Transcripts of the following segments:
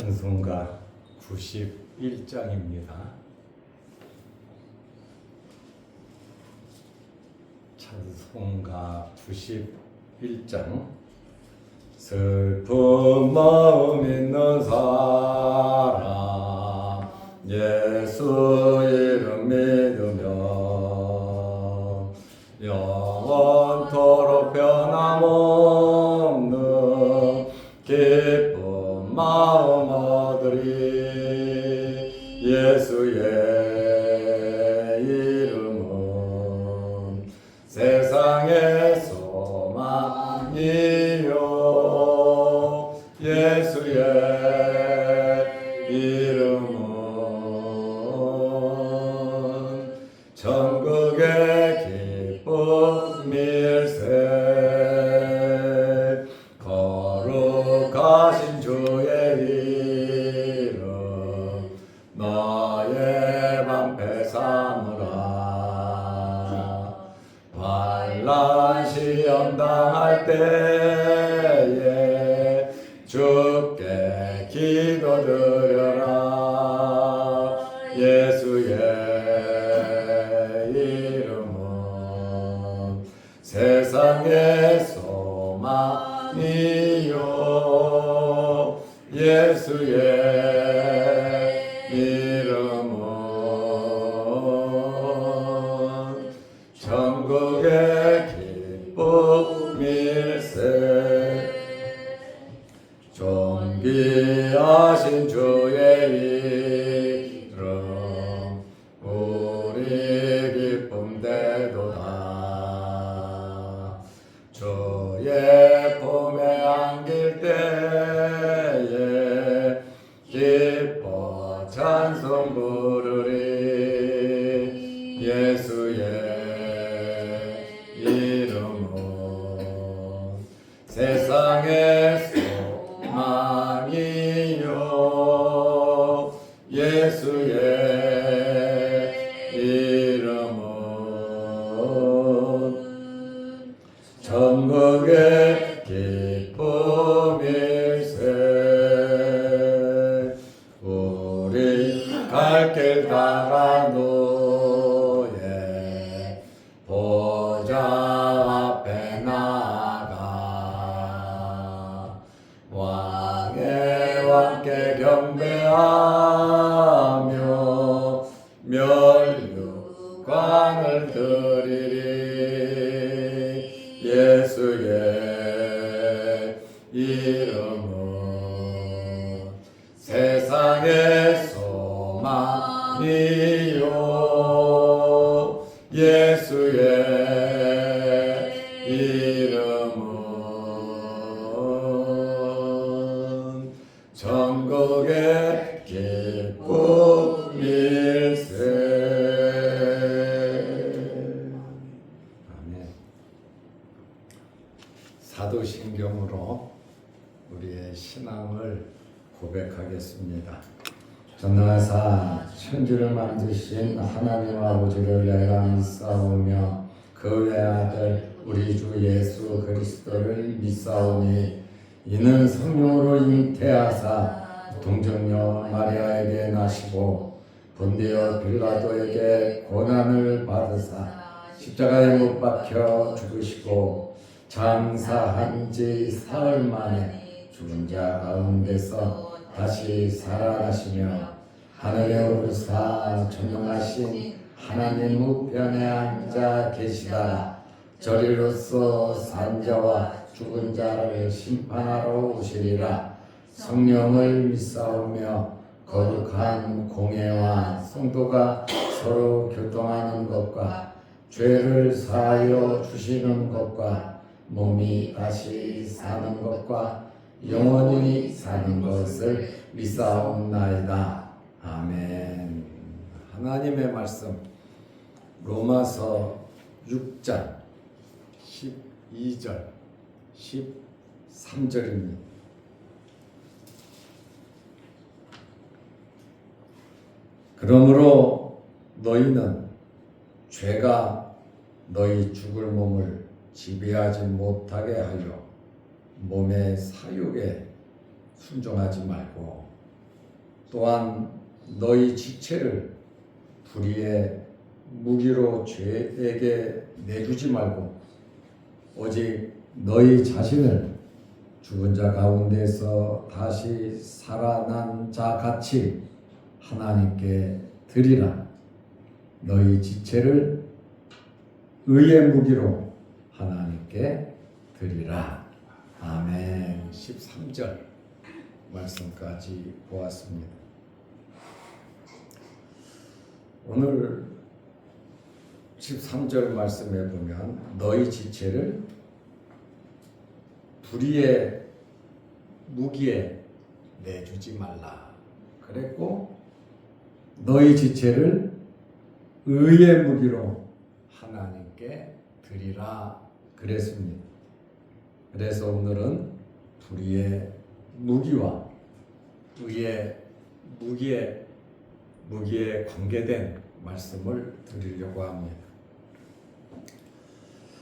찬송가 91장입니다. 찬송가 91장. 슬픈 마음 있는 사람 예수 이름 믿으며 영원토록 변함없는 기쁜 마음 얻으리. 예수의 이름은 세상의 소망이요 예수의 이름은 천국의 기쁨일세. 거룩하신 주의 이름 너의 방패 삼으라. 환난 시험 당할 때에 주께 기도드려라. 예수의 이름은 세상의 소망이요 예수의 이름은 천국의 기쁨일세. 존귀하신 주의 이름 우리 기쁨 되도다. 주의 품에 안길 때에 기뻐 찬송 부르리. 예수의 이름은 세상의 소망이요 예수의 이름은 천국의 기쁨일세. 우리 갈 길 따라 너의 보좌 앞에 나가 왕의 왕께 경배하며 면류관을 드리리. 예수의 이름은 세상의 소망이요 예수의 이름은 천국의 기쁨일세. 아멘. 사도신경으로 우리의 신앙을 고백하겠습니다. 전능하사 천지를 만드신 하나님 아버지를 내가 믿사오며 그 외아들 우리 주 예수 그리스도를 믿사오니 이는 성령으로 잉태하사 동정녀 마리아에게 나시고 본디오 빌라도에게 고난을 받으사 십자가에 못 박혀 죽으시고 장사한 지 사흘 만에 죽은 자 가운데서 다시 살아나시며 하늘에 오르사 전능하신 하나님 우편에 앉아 계시다가 저리로서 산 자와 죽은 자를 심판하러 오시리라. 성령을 믿사오며 거룩한 공예와 성도가 서로 교통하는 것과 죄를 사하여 주시는 것과 몸이 다시 사는 것과 영원히 사는 것을 믿사옵나이다. 아멘. 하나님의 말씀 로마서 6장 12절 13절입니다. 그러므로 너희는 죄가 너희 죽을 몸을 지배하지 못하게 하여 몸의 사욕에 순종하지 말고 또한 너희 지체를 불의의 무기로 죄에게 내주지 말고 오직 너희 자신을 죽은 자 가운데서 다시 살아난 자 같이 하나님께 드리라. 너희 지체를 의의 무기로 하나님께 드리라. 아멘. 13절 말씀까지 보았습니다. 오늘 13절 말씀에 보면 너희 지체를 불의의 무기에 내주지 말라 그랬고, 너희 지체를 의의 무기로 하나님께 드리라 그랬습니다. 그래서 오늘은 불의의 무기와 의의 무기에 관계된 말씀을 드리려고 합니다.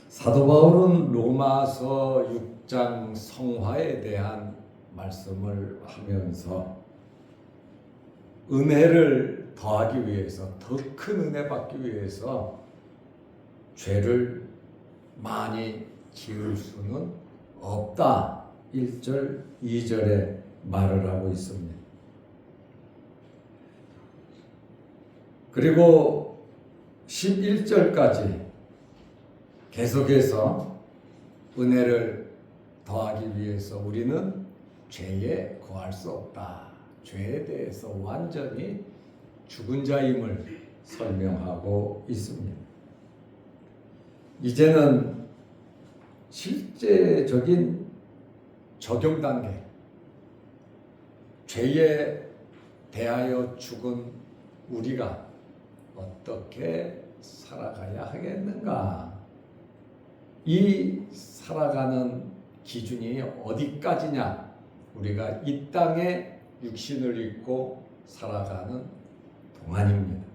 사도 바울은 로마서 6장 성화에 대한 말씀을 하면서 은혜를 더하기 위해서, 더 큰 은혜 받기 위해서 죄를 많이 지을 수는 없다. 1절, 2절에 말을 하고 있습니다. 그리고 11절까지 계속해서 은혜를 더하기 위해서 우리는 죄에 거할 수 없다. 죄에 대해서 완전히 죽은 자임을 설명하고 있습니다. 이제는 실제적인 적용 단계, 죄에 대하여 죽은 우리가 어떻게 살아가야 하겠는가? 이 살아가는 기준이 어디까지냐? 우리가 이 땅에 육신을 입고 살아가는 동안입니다.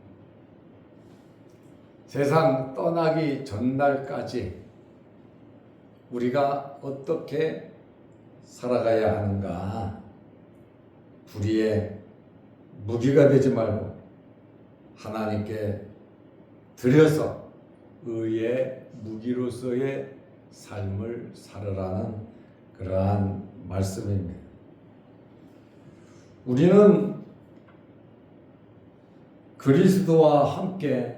세상 떠나기 전날까지 우리가 어떻게 살아가야 하는가? 불의의 무기가 되지 말고 하나님께 드려서 의의 무기로서의 삶을 살으라는 그러한 말씀입니다. 우리는 그리스도와 함께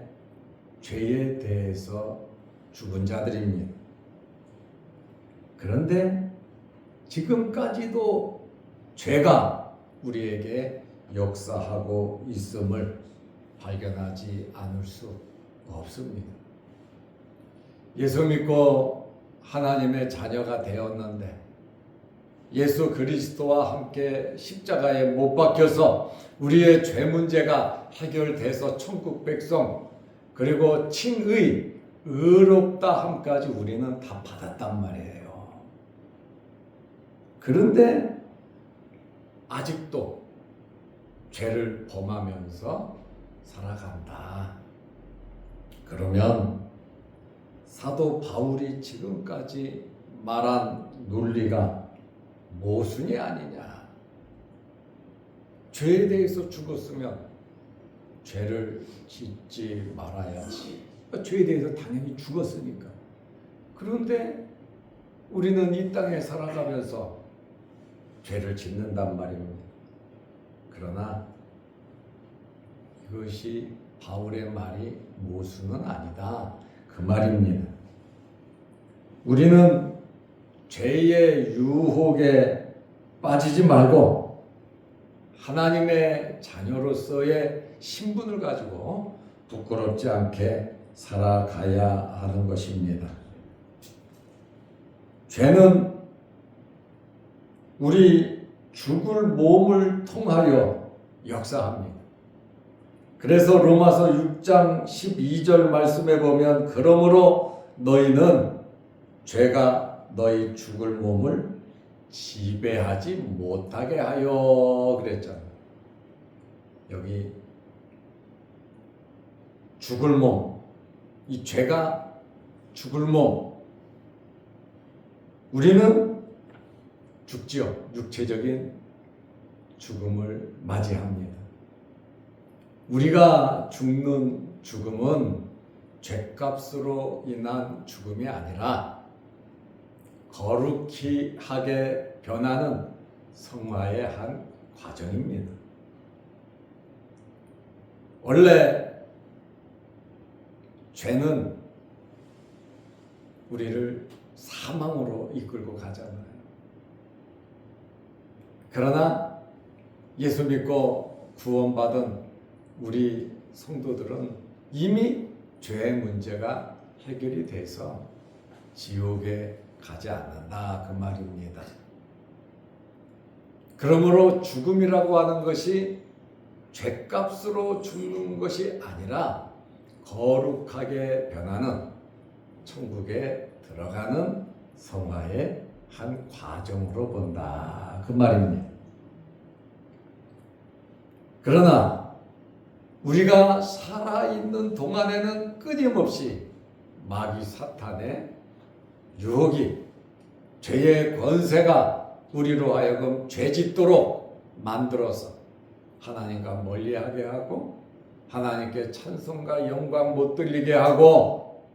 죄에 대해서 죽은 자들입니다. 그런데 지금까지도 죄가 우리에게 역사하고 있음을 발견하지 않을 수 없습니다. 예수 믿고 하나님의 자녀가 되었는데 예수 그리스도와 함께 십자가에 못 박혀서 우리의 죄 문제가 해결돼서 천국 백성 그리고 칭의 의롭다 함까지 우리는 다 받았단 말이에요. 그런데 아직도 죄를 범하면서 살아간다. 그러면 사도 바울이 지금까지 말한 논리가 모순이 아니냐? 죄에 대해서 죽었으면 죄를 짓지 말아야지. 죄에 대해서 당연히 죽었으니까. 그런데 우리는 이 땅에 살아가면서 죄를 짓는단 말입니다. 그러나 이것이 바울의 말이 모순은 아니다. 그 말입니다. 우리는 죄의 유혹에 빠지지 말고 하나님의 자녀로서의 신분을 가지고 부끄럽지 않게 살아가야 하는 것입니다. 죄는 우리 죽을 몸을 통하여 역사합니다. 그래서 로마서 6장 12절 말씀에 보면 그러므로 너희는 죄가 너희 죽을 몸을 지배하지 못하게 하여 그랬잖아요. 여기 죽을 몸, 이 죄가 죽을 몸, 우리는 죽지요. 육체적인 죽음을 맞이합니다. 우리가 죽는 죽음은 죄값으로 인한 죽음이 아니라 거룩히 하게 변하는 성화의 한 과정입니다. 원래 죄는 우리를 사망으로 이끌고 가잖아요. 그러나 예수 믿고 구원받은 우리 성도들은 이미 죄의 문제가 해결이 돼서 지옥에 가지 않는다 그 말입니다. 그러므로 죽음이라고 하는 것이 죄값으로 죽는 것이 아니라 거룩하게 변하는 천국에 들어가는 성화의 한 과정으로 본다 그 말입니다. 그러나 우리가 살아있는 동안에는 끊임없이 마귀 사탄의 유혹이, 죄의 권세가 우리로 하여금 죄짓도록 만들어서 하나님과 멀리하게 하고 하나님께 찬송과 영광 못 들리게 하고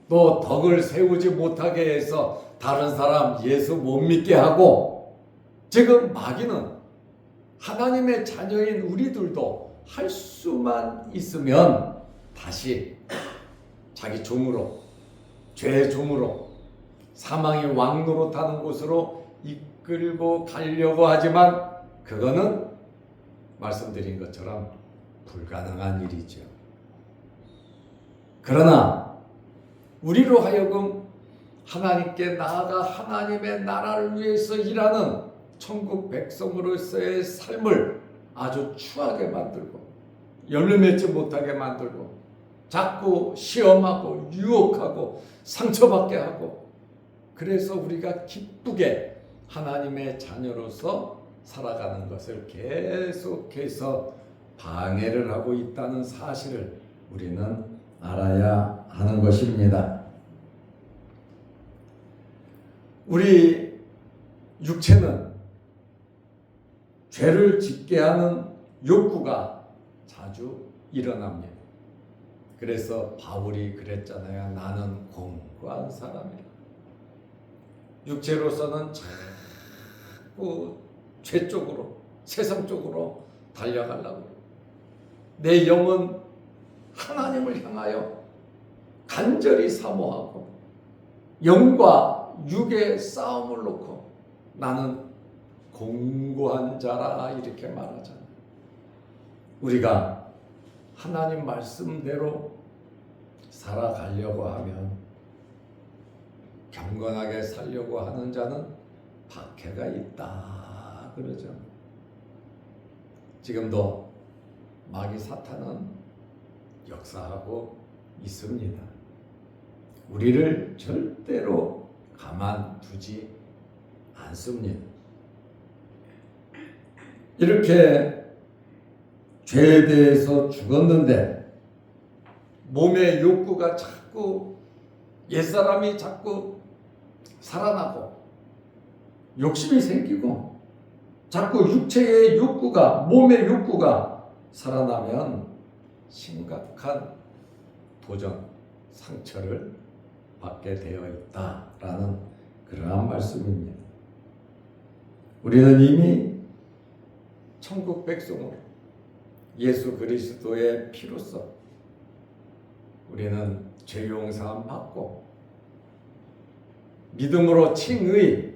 또 덕을 세우지 못하게 해서 다른 사람 예수 못 믿게 하고, 지금 마귀는 하나님의 자녀인 우리들도 할 수만 있으면 다시 자기 종으로, 죄의 종으로 사망의 왕노릇하는 곳으로 이끌고 가려고 하지만 그거는 말씀드린 것처럼 불가능한 일이죠. 그러나 우리로 하여금 하나님께 나아가 하나님의 나라를 위해서 일하는 천국 백성으로서의 삶을 아주 추하게 만들고 열매 맺지 못하게 만들고 자꾸 시험하고 유혹하고 상처받게 하고, 그래서 우리가 기쁘게 하나님의 자녀로서 살아가는 것을 계속해서 방해를 하고 있다는 사실을 우리는 알아야 하는 것입니다. 우리 육체는 죄를 짓게 하는 욕구가 자주 일어납니다. 그래서 바울이 그랬잖아요. 나는 공고한 사람이라. 육체로서는 자꾸 죄 쪽으로, 세상 쪽으로 달려가려고. 내 영은 하나님을 향하여 간절히 사모하고 영과 육의 싸움을 놓고 나는 공고한 자라 이렇게 말하잖아요. 우리가 하나님 말씀대로 살아가려고 하면, 경건하게 살려고 하는 자는 박해가 있다 그러죠. 지금도 마귀 사탄은 역사하고 있습니다. 우리를 절대로 가만두지 않습니다. 이렇게 죄에 대해서 죽었는데 몸의 욕구가 자꾸, 옛사람이 자꾸 살아나고 욕심이 생기고 자꾸 육체의 욕구가, 몸의 욕구가 살아나면 심각한 도전, 상처를 받게 되어 있다라는 그러한 말씀입니다. 우리는 이미 천국 백성으로 예수 그리스도의 피로써 우리는 죄 용서함 받고 믿음으로 칭의,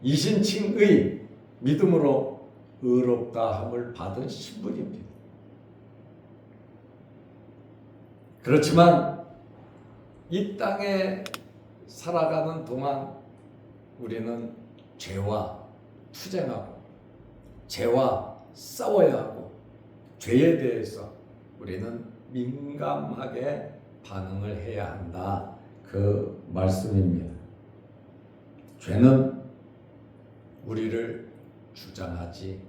이신칭의 믿음으로 의롭다함을 받은 신분입니다. 그렇지만 이 땅에 살아가는 동안 우리는 죄와 투쟁하고 죄와 싸워야 하고 죄에 대해서 우리는 민감하게 반응을 해야 한다 그 말씀입니다. 죄는 우리를 주장하지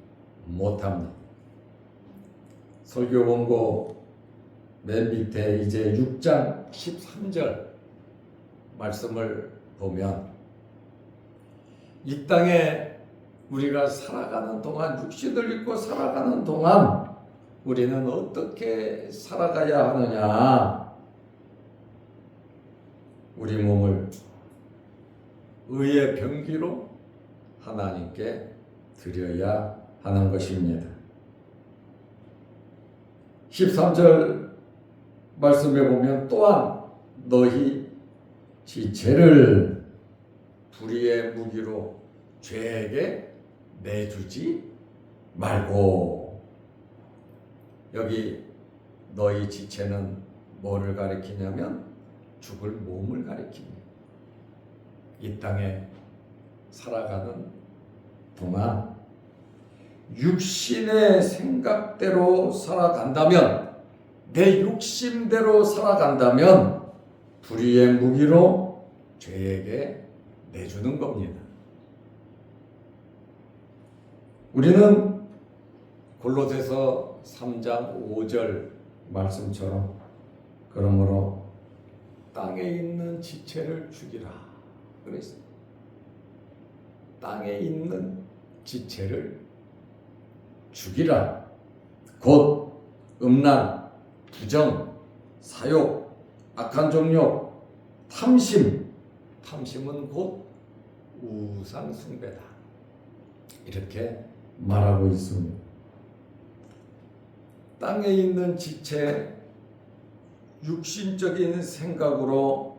못합니다. 설교 원고 맨 밑에 이제 6장 13절 말씀을 보면 이 땅에 우리가 살아가는 동안, 육신을 입고 살아가는 동안 우리는 어떻게 살아가야 하느냐? 우리 몸을 의의 병기로 하나님께 드려야 하는 것입니다. 13절 말씀에 보면 또한 너희 지체를 불의의 무기로 죄에게 내주지 말고. 여기 너희 지체는 뭐를 가리키냐면 죽을 몸을 가리킵니다. 이 땅에 살아가는 동안 육신의 생각대로 살아간다면, 내 욕심대로 살아간다면 불의의 무기로 죄에게 내주는 겁니다. 우리는 골로새서 3장 5절 말씀처럼 그러므로 땅에 있는 지체를 죽이라 그랬습니다. 땅에 있는 지체를 죽이라. 곧 음란, 부정, 사욕, 악한 정욕, 탐심. 탐심은 곧 우상 숭배다. 이렇게 말하고 있습니다. 땅에 있는 지체, 육신적인 생각으로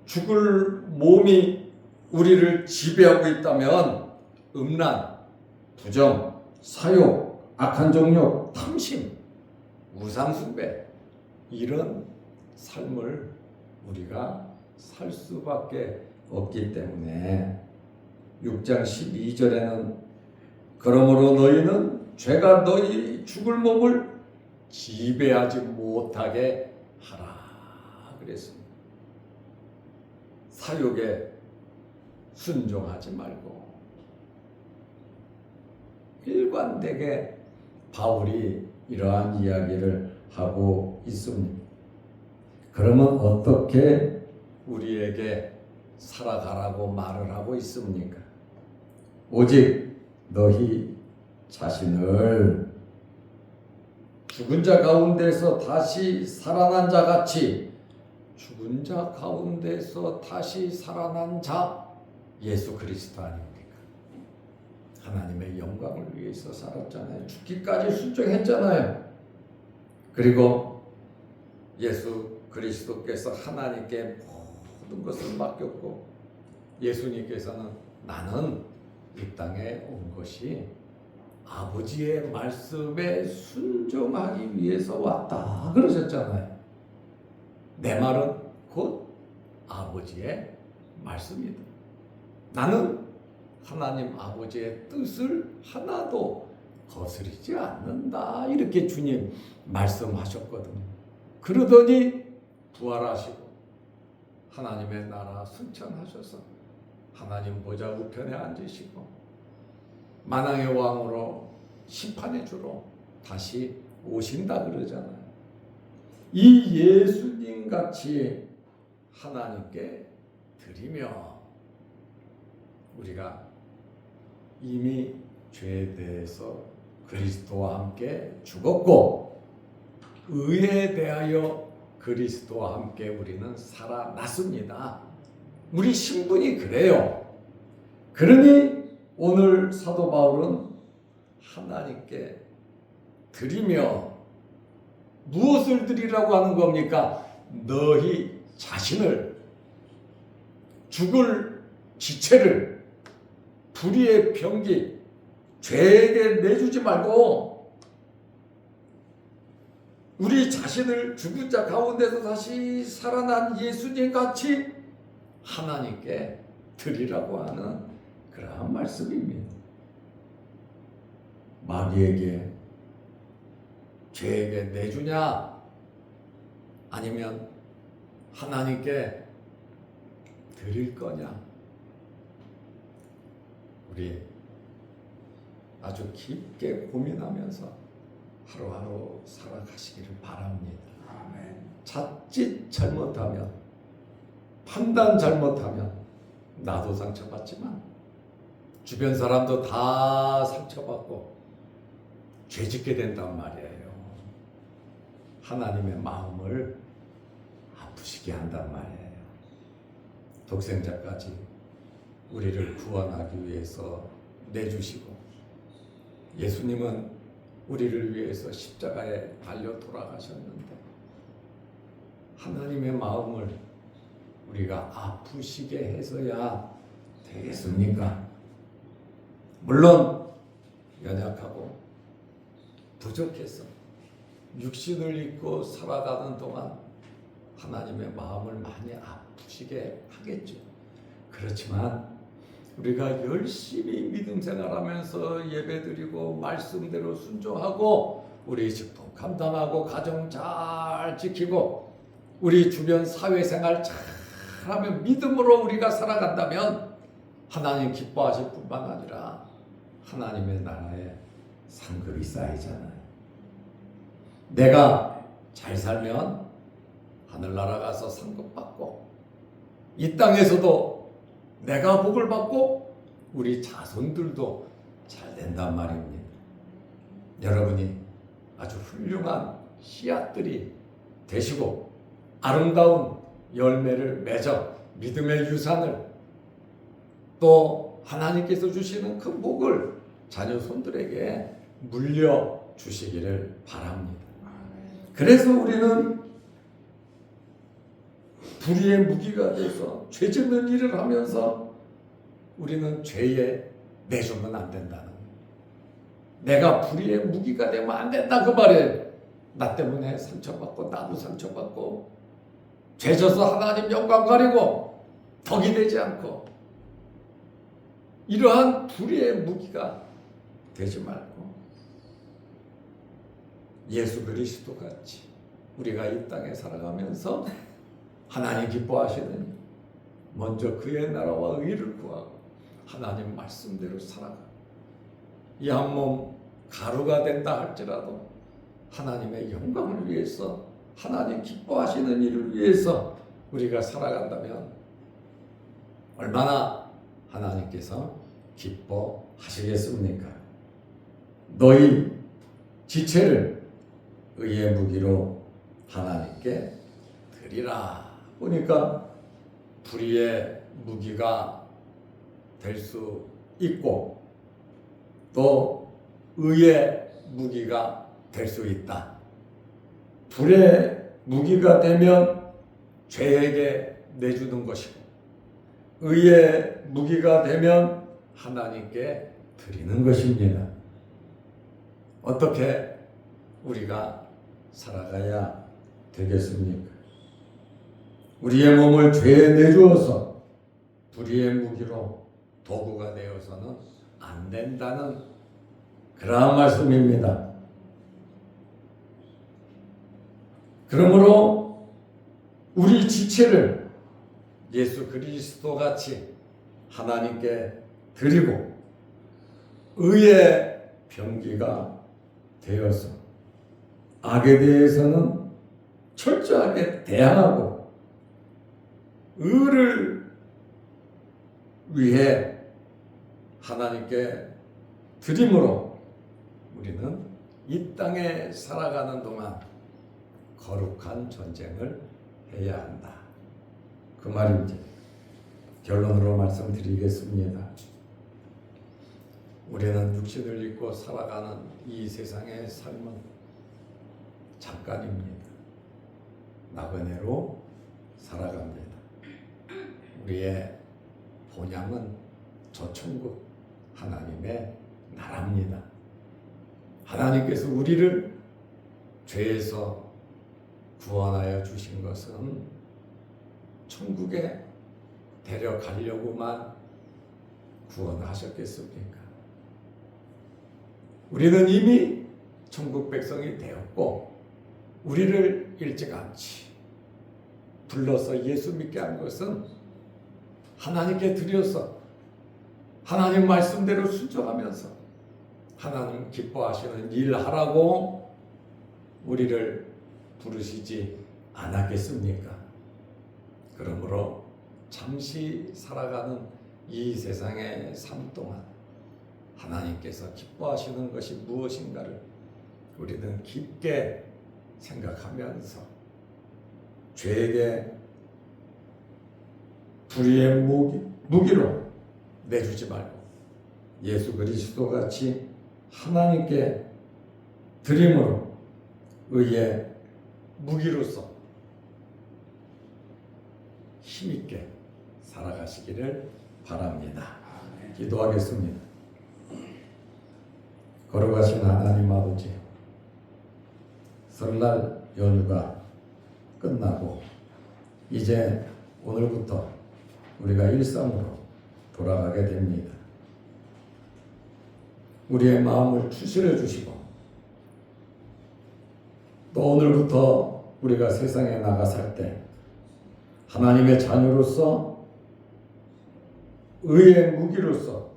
죽을 몸이 우리를 지배하고 있다면 음란, 부정, 사욕, 악한 정욕, 탐심, 우상 숭배, 이런 삶을 우리가 살 수밖에 없기 때문에 6장 12절에는 그러므로 너희는 죄가 너희 죽을 몸을 지배하지 못하게 하라 그랬습니다. 사욕에 순종하지 말고. 일관되게 바울이 이러한 이야기를 하고 있습니다. 그러면 어떻게 우리에게 살아가라고 말을 하고 있습니까? 오직 너희 자신을 죽은 자 가운데서 다시 살아난 자 같이, 죽은 자 가운데서 다시 살아난 자 예수 그리스도 아닙니까? 하나님의 영광을 위해서 살았잖아요. 죽기까지 순종했잖아요. 그리고 예수 그리스도께서 하나님께 모든 것을 맡겼고, 예수님께서는 나는 이 땅에 온 것이 아버지의 말씀에 순종하기 위해서 왔다 그러셨잖아요. 내 말은 곧 아버지의 말씀이다. 나는 하나님 아버지의 뜻을 하나도 거스르지 않는다. 이렇게 주님 말씀하셨거든요. 그러더니 부활하시고 하나님의 나라 승천하셔서 하나님 보좌 우편에 앉으시고 만왕의 왕으로 심판의 주로 다시 오신다 그러잖아요. 이 예수님 같이 하나님께 드리며 우리가 이미 죄에 대해서 그리스도와 함께 죽었고 의에 대하여 그리스도와 함께 우리는 살아났습니다. 우리 신분이 그래요. 그러니 오늘 사도 바울은 하나님께 드리며 무엇을 드리라고 하는 겁니까? 너희 자신을, 죽을 지체를, 불의의 병기, 죄에게 내주지 말고 우리 자신을 죽은 자 가운데서 다시 살아난 예수님 같이 하나님께 드리라고 하는 그러한 말씀입니다. 마귀에게, 죄에게 내주냐? 아니면 하나님께 드릴 거냐? 우리 아주 깊게 고민하면서 하루하루 살아가시기를 바랍니다. 아멘. 자칫 잘못하면, 판단 잘못하면 나도 상처받지만 주변 사람도 다 상처받고 죄짓게 된단 말이에요. 하나님의 마음을 아프시게 한단 말이에요. 독생자까지 우리를 구원하기 위해서 내주시고, 예수님은 우리를 위해서 십자가에 달려 돌아가셨는데 하나님의 마음을 우리가 아프시게 해서야 되겠습니까? 물론 연약하고 부족해서 육신을 입고 살아가는 동안 하나님의 마음을 많이 아프시게 하겠죠. 그렇지만 우리가 열심히 믿음 생활하면서 예배드리고 말씀대로 순종하고 우리 직분 감당하고 가정 잘 지키고 우리 주변 사회생활 잘하면 믿음으로 우리가 살아간다면 하나님 기뻐하실 뿐만 아니라 하나님의 나라에 상급이 쌓이잖아요. 내가 잘 살면 하늘나라 가서 상급 받고 이 땅에서도 내가 복을 받고 우리 자손들도 잘 된단 말입니다. 여러분이 아주 훌륭한 씨앗들이 되시고 아름다운 열매를 맺어 믿음의 유산을 또 하나님께서 주시는 그 복을 자녀 손들에게 물려주시기를 바랍니다. 그래서 우리는 불의의 무기가 돼서 죄 짓는 일을 하면서 우리는 죄에 내주면 안 된다는 거예요. 내가 불의의 무기가 되면 안 된다 그 말이에요. 나 때문에 상처받고 나도 상처받고 죄 져서 하나님 영광 가리고 덕이 되지 않고 이러한 불의의 무기가 되지 말고 예수 그리스도 같이 우리가 이 땅에 살아가면서 하나님 기뻐하시는 먼저 그의 나라와 의를 구하고 하나님 말씀대로 살아가 이 한 몸 가루가 된다 할지라도 하나님의 영광을 위해서 하나님 기뻐하시는 일을 위해서 우리가 살아간다면 얼마나 하나님께서 기뻐하시겠습니까? 너희 지체를 의의 무기로 하나님께 드리라. 보니까 불의의 무기가 될 수 있고 또 의의 무기가 될 수 있다. 불의 무기가 되면 죄에게 내주는 것이고 의의 무기가 되면 하나님께 드리는 것입니다. 어떻게 우리가 살아가야 되겠습니까? 우리의 몸을 죄에 내주어서 불의의 무기로 도구가 되어서는 안 된다는 그러한 말씀입니다. 그러므로 우리 지체를 예수 그리스도 같이 하나님께 드리고 의의 병기가 되어서 악에 대해서는 철저하게 대항하고 의를 위해 하나님께 드림으로 우리는 이 땅에 살아가는 동안 거룩한 전쟁을 해야 한다. 그 말입니다. 결론으로 말씀드리겠습니다. 우리는 육신을 입고 살아가는 이 세상의 삶은 잠깐입니다. 나그네로 살아갑니다. 우리의 본향은 저 천국 하나님의 나라입니다. 하나님께서 우리를 죄에서 구원하여 주신 것은 천국에 데려가려고만 구원하셨겠습니까? 우리는 이미 천국 백성이 되었고 우리를 일찌감치 불러서 예수 믿게 한 것은 하나님께 드려서 하나님 말씀대로 순종하면서 하나님 기뻐하시는 일 하라고 우리를 부르시지 않았겠습니까? 그러므로 잠시 살아가는 이 세상의 삶 동안 하나님께서 기뻐하시는 것이 무엇인가를 우리는 깊게 생각하면서 죄에게 불의의 무기로 내주지 말고 예수 그리스도 같이 하나님께 드림으로 의의 무기로서 힘있게 살아가시기를 바랍니다. 기도하겠습니다. 걸어가신 하나님 아버지, 설날 연휴가 끝나고 이제 오늘부터 우리가 일상으로 돌아가게 됩니다. 우리의 마음을 추스려 주시고 또 오늘부터 우리가 세상에 나가 살 때 하나님의 자녀로서 의의 무기로서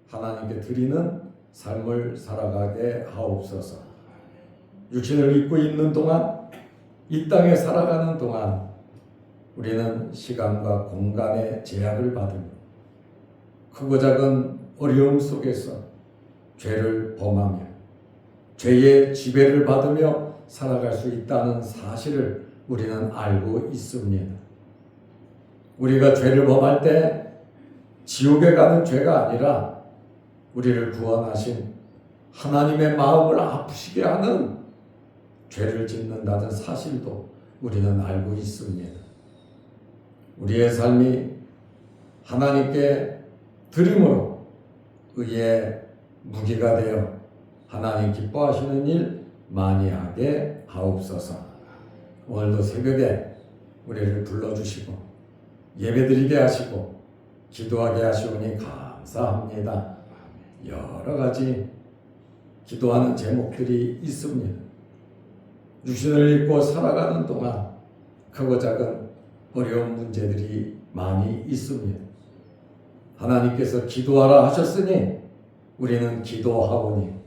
하나님께 드리는 삶을 살아가게 하옵소서. 육신을 입고 있는 동안, 이 땅에 살아가는 동안 우리는 시간과 공간의 제약을 받으며 크고 작은 어려움 속에서 죄를 범하며 죄의 지배를 받으며 살아갈 수 있다는 사실을 우리는 알고 있습니다. 우리가 죄를 범할 때 지옥에 가는 죄가 아니라 우리를 구원하신 하나님의 마음을 아프시게 하는 죄를 짓는다는 사실도 우리는 알고 있습니다. 우리의 삶이 하나님께 드림으로 의의 무기가 되어 하나님 기뻐하시는 일 많이 하게 하옵소서. 오늘도 새벽에 우리를 불러주시고 예배드리게 하시고 기도하게 하시오니 감사합니다. 여러 가지 기도하는 제목들이 있습니다. 육신을 입고 살아가는 동안 크고 작은 어려운 문제들이 많이 있습니다. 하나님께서 기도하라 하셨으니 우리는 기도하오니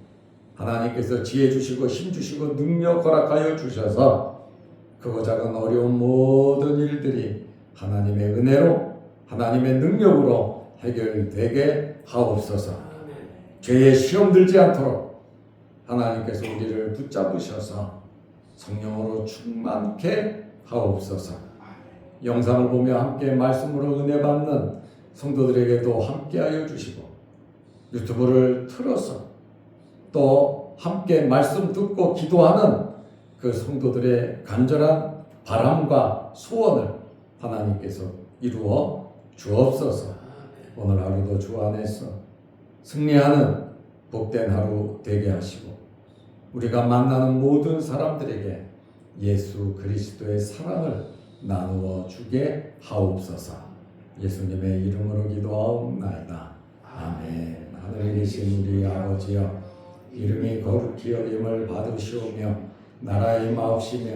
하나님께서 지혜 주시고 힘 주시고 능력 허락하여 주셔서 크고 작은 어려운 모든 일들이 하나님의 은혜로 하나님의 능력으로 해결되게 하옵소서. 죄에 시험 들지 않도록 하나님께서 우리를 붙잡으셔서 성령으로 충만케 하옵소서. 영상을 보며 함께 말씀으로 은혜 받는 성도들에게도 함께하여 주시고 유튜브를 틀어서 또 함께 말씀 듣고 기도하는 그 성도들의 간절한 바람과 소원을 하나님께서 이루어 주옵소서. 오늘 하루도 주 안에서 승리하는 복된 하루 되게 하시고 우리가 만나는 모든 사람들에게 예수 그리스도의 사랑을 나누어 주게 하옵소서. 예수님의 이름으로 기도하옵나이다. 아멘. 하늘에 계신 우리 아버지여, 이름이 거룩히 여김을 받으시오며 나라의 임하옵시며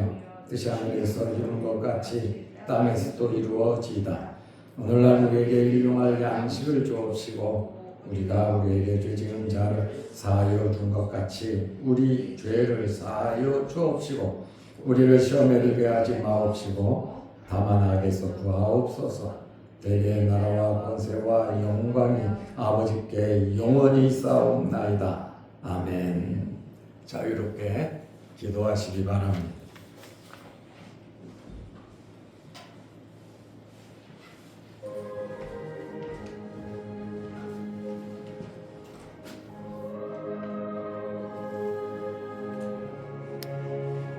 뜻이 하늘에서 이루는 것 같이 땅에서도 이루어지이다. 오늘날 우리에게 일용할 양식을 주옵시고 우리가 우리에게 죄 지은 자를 사하여 준 것 같이 우리 죄를 사하여 주옵시고 우리를 시험에 들게 하지 마옵시고 다만 악에서 구하옵소서. 대개의 나라와 권세와 영광이 아버지께 영원히 있사옵나이다. 아멘. 자유롭게 기도하시기 바랍니다.